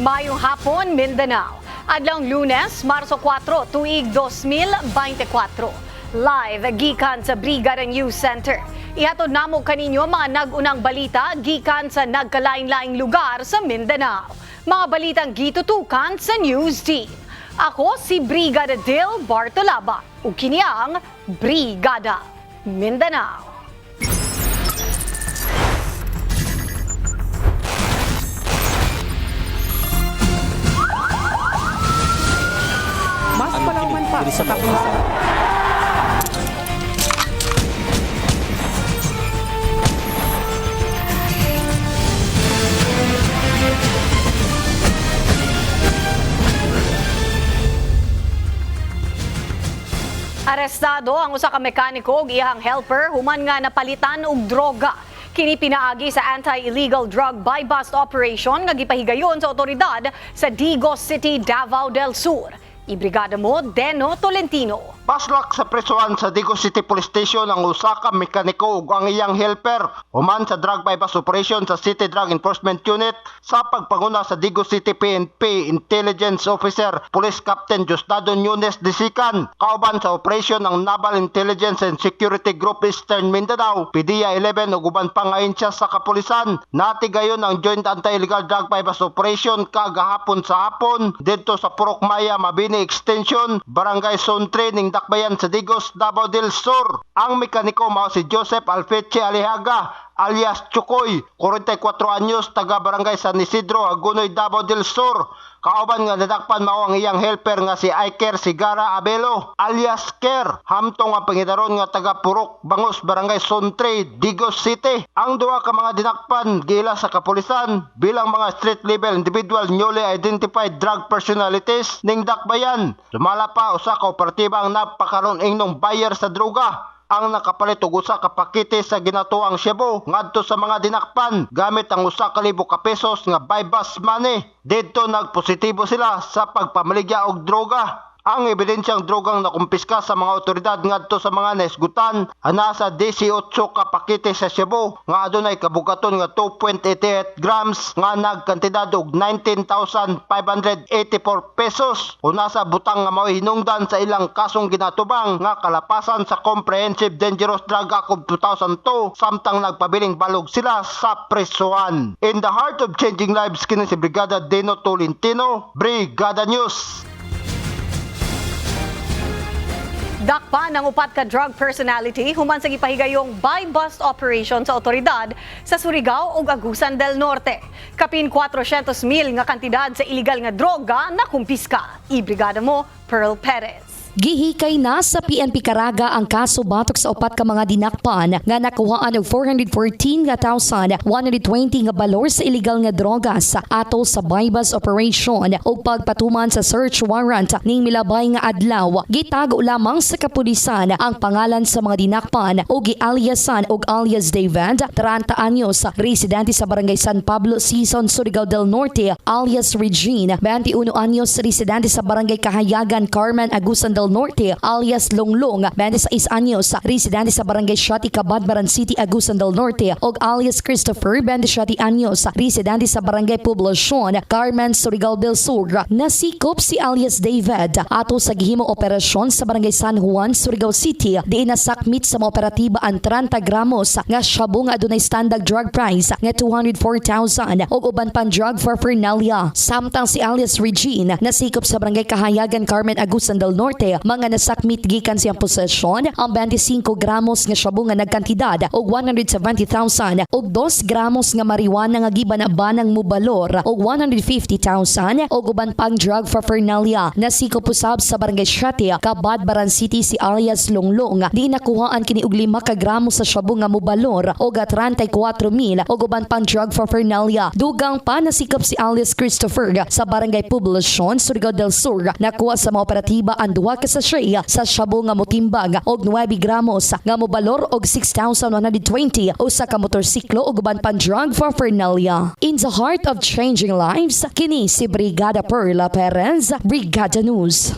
Mayong hapon, Mindanao. Adlang Lunes, Marso 4, tuig 2024. Live gikan sa Brigada News Center. Ihatod namo kaninyo mga nag-unang balita gikan sa nagkalain-laing lugar sa Mindanao. Mga balitang gitutukan sa News Team. Ako si Brigada Dil Bartolaba, ug kini ang Brigada Mindanao. Mas palauman pa sa kapulisan. Arestado ang usa ka mekaniko ug iyang helper human nga napalitan og droga. Kini pinaagi sa anti-illegal drug buy-bust operation nga gipahigayon sa otoridad sa Digos City, Davao del Sur. Ibrigada mo, Deno Tolentino. Paslak sa presuan sa Digos City Police Station ang usa ka mekaniko ug ang iyang helper human sa drug bypass operation sa City Drug Enforcement Unit sa pagpanguna sa Digos City PNP Intelligence Officer Police Captain Diosdado Nunes Disican. Kauban sa operation ng Naval Intelligence and Security Group Eastern Mindanao, PDEA 11 ug uban pang ahensya sa kapulisan. Natigayon ang joint anti-illegal drug bypass operation kagahapon sa hapon didto sa Purok Maya, Mabini Extension, Barangay Zone 3 ning Dakbayan sa Digos, Davao del Sur. Ang mekaniko mao si Joseph Alfeche Aliaga alias Chukoy, 44 anyos, taga Barangay San Isidro, Agunoy, Davao del Sur. Kauban nga nadakpan mao ang iyang helper nga si Iker Sigara Abelo alias Ker, hamtong ang pangidaron nga taga Purok Bangos, Barangay Zone 3, Digos City. Ang duha ka mga dinakpan gila sa kapulisan bilang mga street level individual newly identified drug personalities ning Dakbayan. Lumala pa usa ka operatiba ang napakaron ingnog buyer sa droga ang nakapalit og usa ka pakete sa ginatuang Cebu ngadto sa mga dinakpan gamit ang 1,000 ka pesos nga buy-bust money. Didto nagpositibo sila sa pagpamaligya og droga. Ang ebidensyang drogang nakumpiska sa mga otoridad ngadto sa mga naisgutan ana sa 18 ka pakete sa Cebu nga adunay kabugaton nga 2.88 grams nga nagkantidad og 19,584 pesos. Una sa butang nga mao hinungdan sa ilang kasong ginatubang nga kalapasan sa Comprehensive Dangerous Drug Act of 2002 samtang nagpabiling balog sila sa presuan. In the heart of changing lives, kini si Brigada Deno Tolentino, Brigada News. Dakpan ang upat ka drug personality human sa gipahigayong buy-bust operation sa otoridad sa Surigao ug Agusan del Norte. Kapin 400,000 nga kantidad sa illegal nga droga na kumpiska. Ibrigada mo, Pearl Perez. Gihikay na sa PNP Caraga ang kaso batok sa upat ka mga dinakpan nga nakuhaan og 414,120 nga balor sa illegal nga drogas atol sa buy-bust operation o pagpatuman sa search warrant ning milabay nga adlaw. Gitago lamang sa kapulisan ang pangalan sa mga dinakpan o gialiasan og alias David, 30 anyos, residente sa Barangay San Pablo, Sison, Surigao del Norte, alias Regine, 21 anyos, residente sa Barangay Kahayagan, Carmen, Agusan del Norte, alias Longlong, 26 anyos, residente sa Barangay Shati, Cabadbaran City, Agusan del Norte, og alias Christopher, 27 anyos, residente sa Barangay Poblacion, Carmen, Surigao del Sur. Nasikop si alias David ato sa gihimong operasyon sa Barangay San Juan, Surigao City, diin nasakmit sa mga operatiba ang 30 gramos nga shabu nga adunay standard drug price nga 204,000 og uban pang drug for Fernalia. Samtang si alias Regine nasikop sa Barangay Kahayagan, Carmen, Agusan del Norte, mga nasakmit gikan siyang posesyon ang 25 gramos nga shabu nga nagkantidad og 170,000 og 2 gramos nga marijuana nga gibanabanang mubalor og 150,000 og uban pang drug for Fernalia. Nasikop usab sa Barangay Shati, Cabadbaran City si alias Longlong, di nakuhaan kini og 5 ka gramos sa shabu nga mubalor og 34,000 og uban pang drug for Fernalia. Dugang pa nasikop si alias Christopher sa Barangay Poblacion, Surigao del Sur. Nakuha sa mga operatiba ang 2 ka sachet sa shabu nga motimbang og 9 gramos nga mobalor og 6,120 o sa ka motorsiklo og uban pang drug for Fernalia. In the heart of changing lives, kini si Brigada Perla Perez, Brigada News.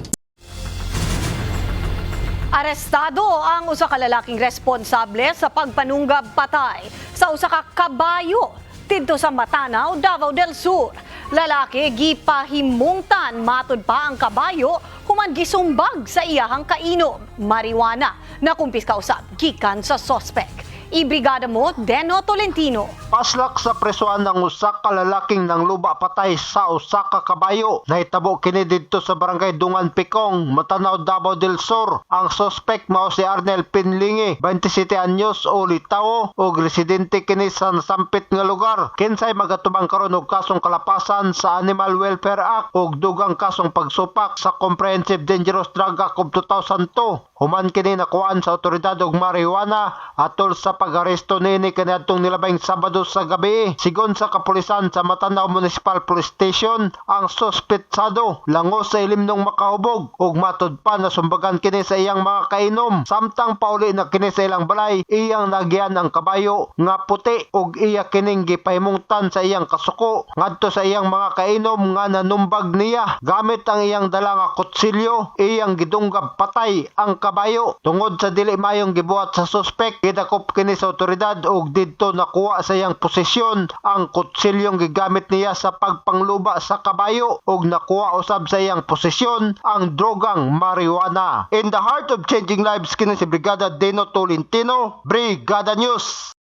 Arestado ang usa ka lalaking responsable sa pagpanunggab patay sa usa ka kabayo didto sa Matanaw, Davao del Sur. Lalaki gipahimungtan matud pa ang kabayo human gisumbag sa iyahang kainom. Marijuana na kumpiska usab gikan sa suspect. Ibrigada mo Deno Tolentino. Paslak sa presuan ng usa ka lalaking nang luba patay sa usa ka kabayo. Nahitabo kini didto sa barangay Dungan Picong, Matanaw, Davao del Sur. Ang suspect mao si Arnel Pinlingi, 27 anyos o litawo ug residente kini sa nasampit nga lugar. Kinsay magatubang karon og kasong kalapasan sa Animal Welfare Act ug dugang kasong pagsupak sa Comprehensive Dangerous Drug Act of 2002. Human kini nakuhaan sa otoridad og marijuana atol sa pag-aresto nini kaniadtong nilabing Sabado sa gabi. Sigon sa kapulisan sa Matanaw Municipal Police Station, ang suspetsado langos sa ilimnong makahubog ug matud pa na sumbagan kini sa iyang mga kainom. Samtang pauli na kini sa ilang balay, iyang nagyan ang kabayo nga puti ug iya kining gipahimungtan sa iyang kasuko ngadto sa iyang mga kainom nga nanumbag niya. Gamit ang iyang dala nga kutsilyo, iyang gidunggab patay ang kabayo. Tungod sa dili mayong gibuhat sa suspect, gidakop kini sa otoridad ug didto nakuha sa iyang posisyon ang kutsilyong gigamit niya sa pagpangluba sa kabayo ug nakuha usab sa iyang posisyon ang drogang marijuana. In the heart of changing lives, kini si Brigada Deno Tolentino, Brigada News.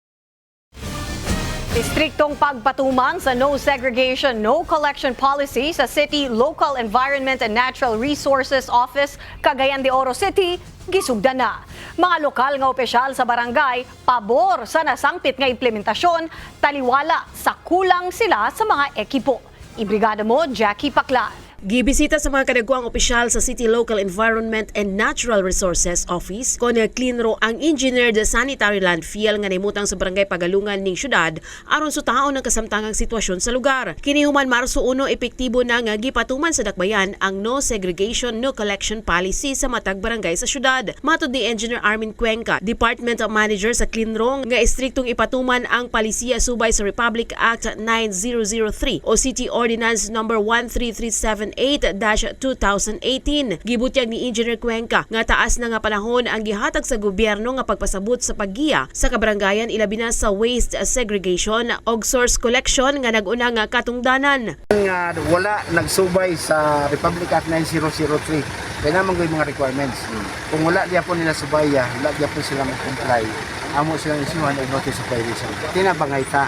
Distriktong pagpatuman sa no segregation, no collection policy sa City Local Environment and Natural Resources Office, Cagayan de Oro City, gisugda na. Mga lokal nga opisyal sa barangay, pabor sa nasangpit nga implementasyon, taliwala sa kulang sila sa mga ekipo. Ibrigada mo, Jackie Paclan. Gibisita sa mga kadagwang opisyal sa City Local Environment and Natural Resources Office kon Cleanro ang engineered sanitary landfill nga nahimutang sa barangay Pagalungan ning syudad aron sutaon ang kasamtangang sitwasyon sa lugar. Kini human Marso 1 epektibo na nga gipatuman sa dakbayan ang no segregation no collection policy sa matag barangay sa syudad. Matud ni Engineer Armin Cuenca, Department Manager sa Cleanro, nga istriktong ipatuman ang palisiya subay sa Republic Act 9003 o City Ordinance number 13378 2018. Gibutyag ni Engineer Cuenca nga taas na nga panahon ang gihatag sa gobyerno nga pagpasabot sa paggiya sa kabarangayan ilabi na sa waste segregation og source collection nga nag-una nga katungdanan. Nga wala nagsubay sa Republic Act 9003 kaya naman yung mga requirements. Kung wala diya po nila subaya, wala diya po sila mag-comply, amo silang isuhan og notice of violation. Tinabangay ta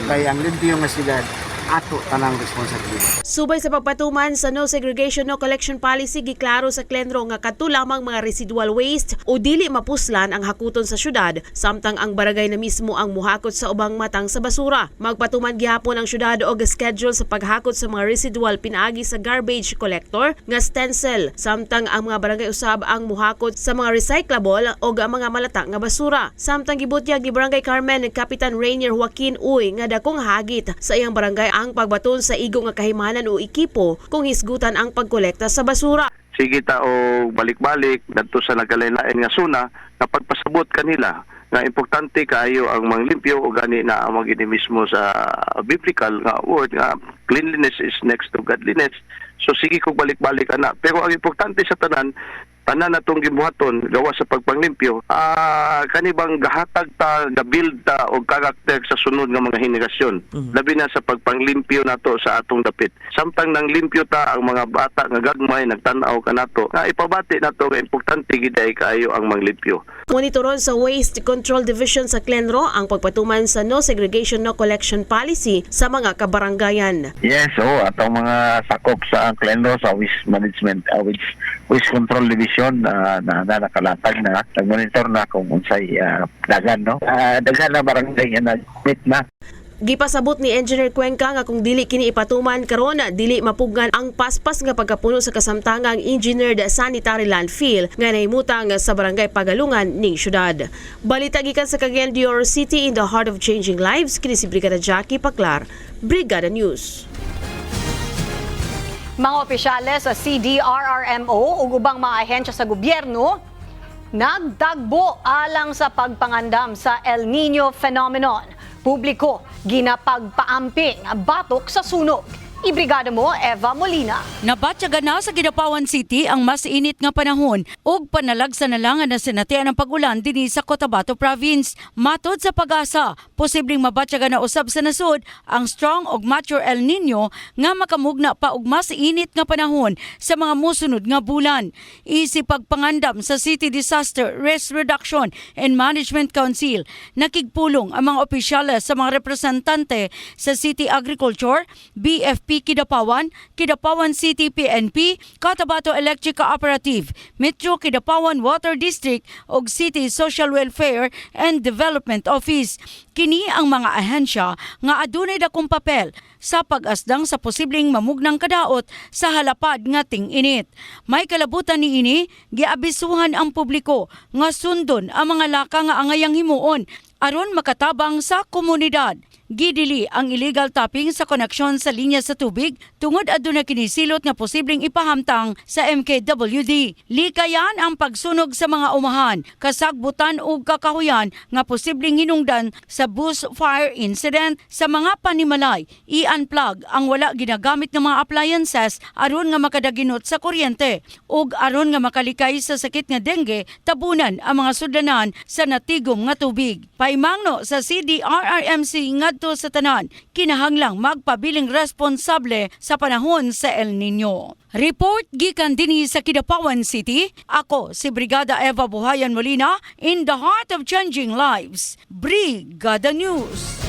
kaya ang limpyo nga sila ato tanang responsibilidad. Subay sa pagpatuman sa no segregation no collection policy, giklaro sa Cleanro nga kadto lamang mga residual waste o dili mapuslan ang hakuton sa syudad, samtang ang barangay na mismo ang muhakot sa ubang matang sa basura. Magpatuman gihapon ang syudad og schedule sa paghakot sa mga residual pinaagi sa garbage collector nga stencil, samtang ang mga barangay usab ang muhakot sa mga recyclable o mga malata nga basura. Samtang gibutyag ni Barangay Carmen Kapitan Rainier Joaquin Uy nga dakong hagit sa iyang barangay ang pagbaton sa igo nga kahimanan o ekipo kung hisgutan ang pagkolekta sa basura. Sige ta o balik-balik dadto sa nagkalain-lain nga suna na pagpasabot kanila nga importante kayo ang manglimpyo o gani na ang magini mismo sa biblical nga word nga cleanliness is next to godliness. So sige kog balik-balik ana, pero ang importante sa tanan natong gibuhaton gawa sa pagpanglimpyo, kanibang gahatag ta, ga-build ta o karakter sa sunod nga mga henerasyon. Labi na sa pagpanglimpyo nato sa atong dapit. Samtang nang limpyo ta ang mga bata nga gagmay nagtan-aw kanato, nga ipabati nato nga importante giday kaayo ang manglimpyo. Monitoron sa Waste Control Division sa Cleanro ang pagpatuman sa no segregation no collection policy sa mga kabarangayan. Yes, atong mga sakop sa Cleanro sa Waste Management, Waste Control Division na nakalatag na, nag-monitor na kung unsay dagan, no? Dagan na barangay na nagmit na. Gipasabot ni Engineer Cuenca nga kung dili kini ipatuman karon, dili mapugnan ang paspas nga pagkapuno sa kasamtangang engineered sanitary landfill nga nahimutang sa barangay Pagalungan ning syudad. Balita gikan sa Cagayan de Oro City, in the heart of changing lives, kini si Brigada Jackie Paclar, Brigada News. Mga opisyales sa CDRRMO ug ubang mga ahensya sa gobyerno nagdagbo alang sa pagpangandam sa El Nino phenomenon. Publiko ginapagpaamping batok sa sunog. Ibrigada mo, Eva Molina. Nabatyaga na sa Kidapawan City ang mas init nga panahon ug panalagsa na lang na sinatian ang pag-ulan dinhi sa Cotabato Province. Matod sa Pag-asa, posibleng mabatyaga na usab sa nasud ang strong ug mature El Nino nga makamugna pa og mas init nga panahon sa mga mosunod nga bulan. Isip pagpangandam sa City Disaster Risk Reduction and Management Council, nakigpulong ang mga opisyales sa mga representante sa City Agriculture, BFP Kidapawan, Kidapawan City PNP, Cotabato Electric Cooperative, Metro Kidapawan Water District ug City Social Welfare and Development Office. Kini ang mga ahensya nga adunay dakong papel sa pag-asdang sa posibleng mamugnang kadaot sa halapad nga ting-init. May kalabutan niini, giabisuhan ang publiko nga sundon ang mga laka nga angayang himuon aron makatabang sa komunidad. Gidili ang illegal tapping sa koneksyon sa linya sa tubig tungod aduna kinisilot nga posibleng ipahamtang sa MKWD. Likayan ang pagsunog sa mga umahan, kasagbutan ug kakahuyan nga posibleng hinungdan sa bush fire incident sa mga panimalay. I-unplug ang wala ginagamit nga mga appliances aron nga makadaginot sa kuryente ug aron nga makalikay sa sakit nga dengue, tabunan ang mga sudlanan sa natigom nga tubig. Paimangno sa CDRRMC ngadto sa tanan, kinahanglang magpabiling responsable sa panahon sa El Nino. Report gikan dinhi sa Kidapawan City. Ako si Brigada Eva Buhayan Molina, in the heart of changing lives. Brigada News.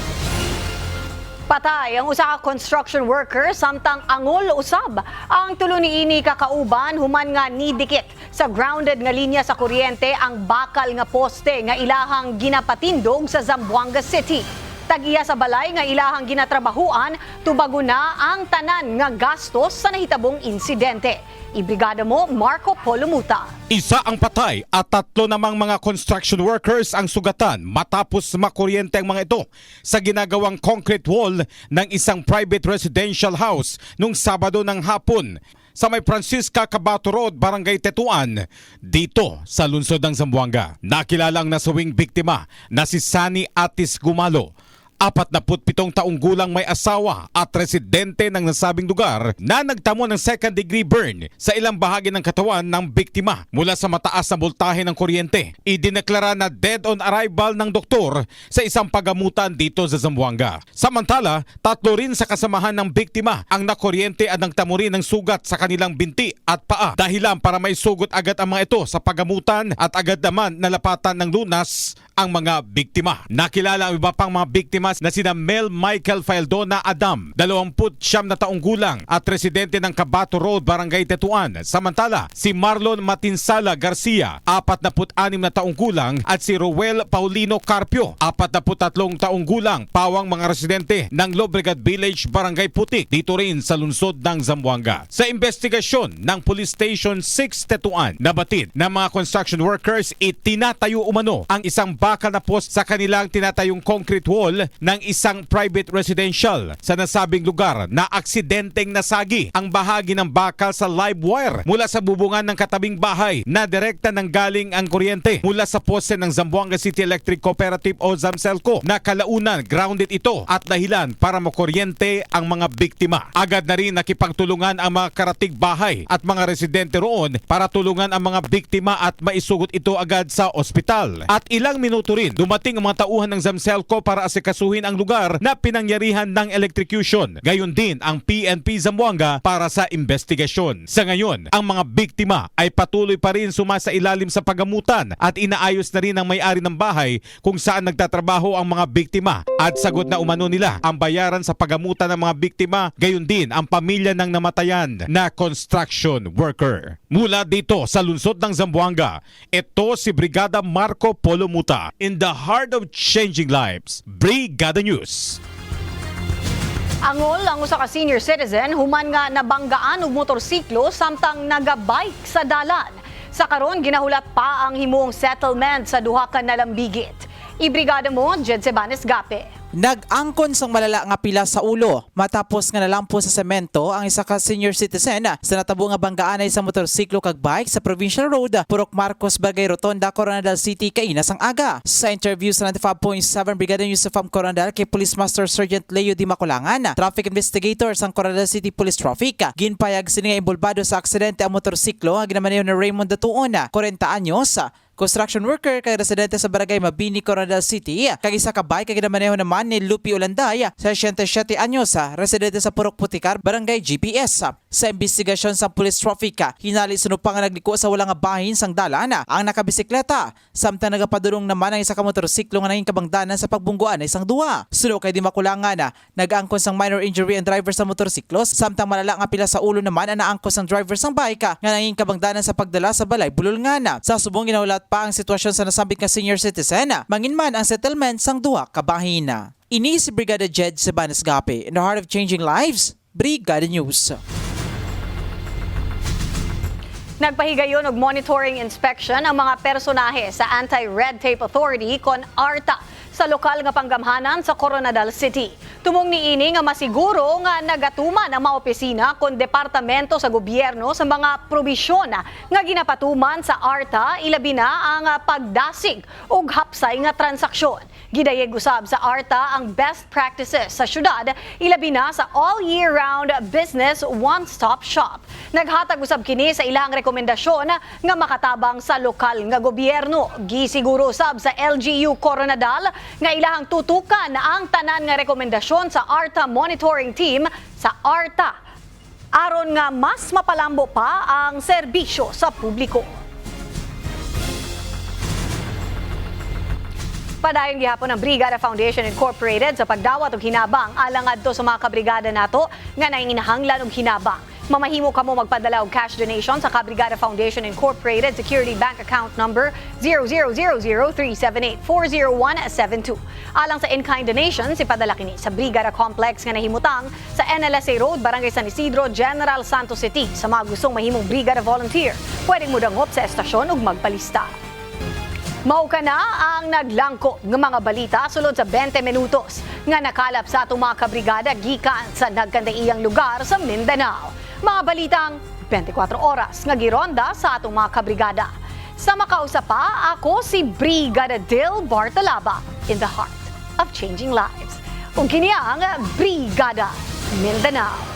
Patay ang usa ka construction worker samtang angol usab ang tulo niini kakauban human nga nidikit sa grounded nga linya sa kuryente ang bakal nga poste nga ilahang ginapatindog sa Zamboanga City. Tag-iya sa balay nga ilahang ginatrabahuan, tubago na ang tanan nga gastos sa nahitabong insidente. Ibrigada mo, Marco Polumuta. Isa ang patay at 3 namang mga construction workers ang sugatan matapos makuryente ang mga ito sa ginagawang concrete wall ng isang private residential house nung Sabado ng hapon sa may Francisca Cabato Road, Barangay Tetuan, dito sa lungsod ng Zamboanga. Nakilala ang nasawing biktima na si Sani Atis Gumalo. 47 taong gulang may asawa at residente ng nasabing lugar na nagtamo ng second-degree burn sa ilang bahagi ng katawan ng biktima mula sa mataas na voltahe ng kuryente. Idineklara na dead on arrival ng doktor sa isang pagamutan dito sa Zamboanga. Samantala, 3 rin sa kasamahan ng biktima ang nakuryente at nagtamo rin ng sugat sa kanilang binti at paa. Dahilan para may sugot agad ang mga ito sa pagamutan at agad naman nalapatan ng lunas ang mga biktima. Nakilala ang iba pang mga biktima na sina Mel Michael Faeldona Adam, 29 na taong gulang at residente ng Cabato Road, Barangay Tetuan. Samantala, si Marlon Matinsala Garcia, 46 na taong gulang at si Roel Paulino Carpio, 43 taong gulang, pawang mga residente ng Lobregat Village, Barangay Putik, dito rin sa lungsod ng Zamboanga. Sa investigasyon ng Police Station 6 Tetuan, nabatid ng mga construction workers itinatayo umano ang isang bakal na post sa kanilang tinatayong concrete wall ng isang private residential sa nasabing lugar na aksidenteng nasagi ang bahagi ng bakal sa live wire mula sa bubungan ng katabing bahay na direkta nang galing ang kuryente mula sa poste ng Zamboanga City Electric Cooperative o ZAMCELCO na kalaunan grounded ito at dahilan para makuryente ang mga biktima. Agad na rin nakipagtulungan ang mga karatig bahay at mga residente roon para tulungan ang mga biktima at maisugot ito agad sa ospital. At ilang minuto rin dumating ang mga tauhan ng ZAMCELCO para asikasuhin ang lugar na pinangyarihan ng electrocution. Gayon din ang PNP Zamboanga para sa investigasyon. Sa ngayon, ang mga biktima ay patuloy pa rin sumasailalim sa pagamutan at inaayos na rin ng may-ari ng bahay kung saan nagtatrabaho ang mga biktima at sagot na umano nila ang bayaran sa pagamutan ng mga biktima, gayon din ang pamilya ng namatayan na construction worker. Mula dito sa lungsod ng Zamboanga, ito si Brigada Marco Polumuta, in the heart of changing lives. Brigada News. Angol ang usa ka senior citizen human nga nabanggaan og motorsiklo samtang nagabike sa dalan. Sa karon ginahulat pa ang himuong settlement sa duha ka nalambigit. Ibrigada mo, Jed Sebanes Gape. Nag-angkon sang malala nga pila sa ulo matapos nga nalampo sa semento ang isa ka senior citizen sa natabo nga banggaanay sa motorsiklo kag bike sa Provincial Road, Purok Marcos, Barangay Rotonda, Coronadal City, kainas ang aga. Sa interview sa 95.7 Brigada News of Coronadal kay Police Master Sergeant Leo Di Maculangan, traffic investigator sang Coronadal City Police Traffic, ginpayag sini nga involvado sa aksidente ang motorsiklo nga ginamaneho ni Raymond Datuon, 40 anyos, construction worker kay residente sa Barangay Mabini, Coronadal City, kag isa ka bike kay ginamaneho naman ni Lupi Ulanday, 67 anyos, residente sa Purok Putikar, Barangay GPS. Sa investigasyon sa police traffic, hinali sunupang nga nagliko sa walang bahin sang dalan ang nakabisikleta, samtang nagapadulong naman ang isa ka motorsiklo nga naging kabangdanan sa pagbungguan ay sang duwa. Suno kay Di Maculangan, nag-angkon sang minor injury ang driver sa motorsiklo, samtang malala nga pila sa ulo naman ang naangkon sang driver sang bike nga naging kabangdanan sa pagdala sa balay Bululngan. Sa subong ginaulat pa ang sitwasyon sa nasabit nga senior citizen, manginman ang settlement sang duwa ka bahin. Ini si Brigada Jed Sebanes Gape, in the heart of changing lives, Brigada News. Nagpahigayon og monitoring inspection ang mga personahe sa Anti-Red Tape Authority kon ARTA sa lokal nga panggamhanan sa Coronadal City. Tumong niini nga masiguro nga nagatuman ang mga opisina kon departamento sa gobyerno sa mga probisyon nga ginapatuman sa ARTA, ilabi na ang pagdasig ug hapsay nga transaksyon. Gidayeg usab sa ARTA ang best practices sa syudad, ilabi na sa all year round business one-stop shop. Naghatag usab kini sa ilang rekomendasyon nga makatabang sa lokal nga gobyerno. Gisiguro usab sa LGU Coronadal nga ilahang tutukan na ang tanan nga rekomendasyon sa ARTA monitoring team sa ARTA aron nga mas mapalambo pa ang serbisyo sa publiko. Padayon gihapon ang Brigada Foundation Incorporated sa pagdawat og hinabang alang adto sa mga kabrigada nato nga nanginahanglan og hinabang. Mamahimo kamo magpadala og cash donation sa Kabrigada Foundation Incorporated Security Bank Account Number 000037840172. Alang sa in-kind donations, ipadala kini sa Brigada Complex nga nahimutang sa NLSA Road, Barangay San Isidro, General Santos City. Sa mga gustong mahimong Brigada Volunteer, pwedeng mudangop sa estasyon ug magpalista. Mao ka na ang naglangko ng mga balita sulod sa 20 minutos nga nakalap sa atong mga kabrigada gikan sa nagkandaiyang lugar sa Mindanao. Mga balitang 24 oras nga gironda sa atong mga kabrigada. Sa makausap pa, ako si Brigada Dil Bartalaba in the heart of changing lives. Ug kini ang Brigada Mindanao.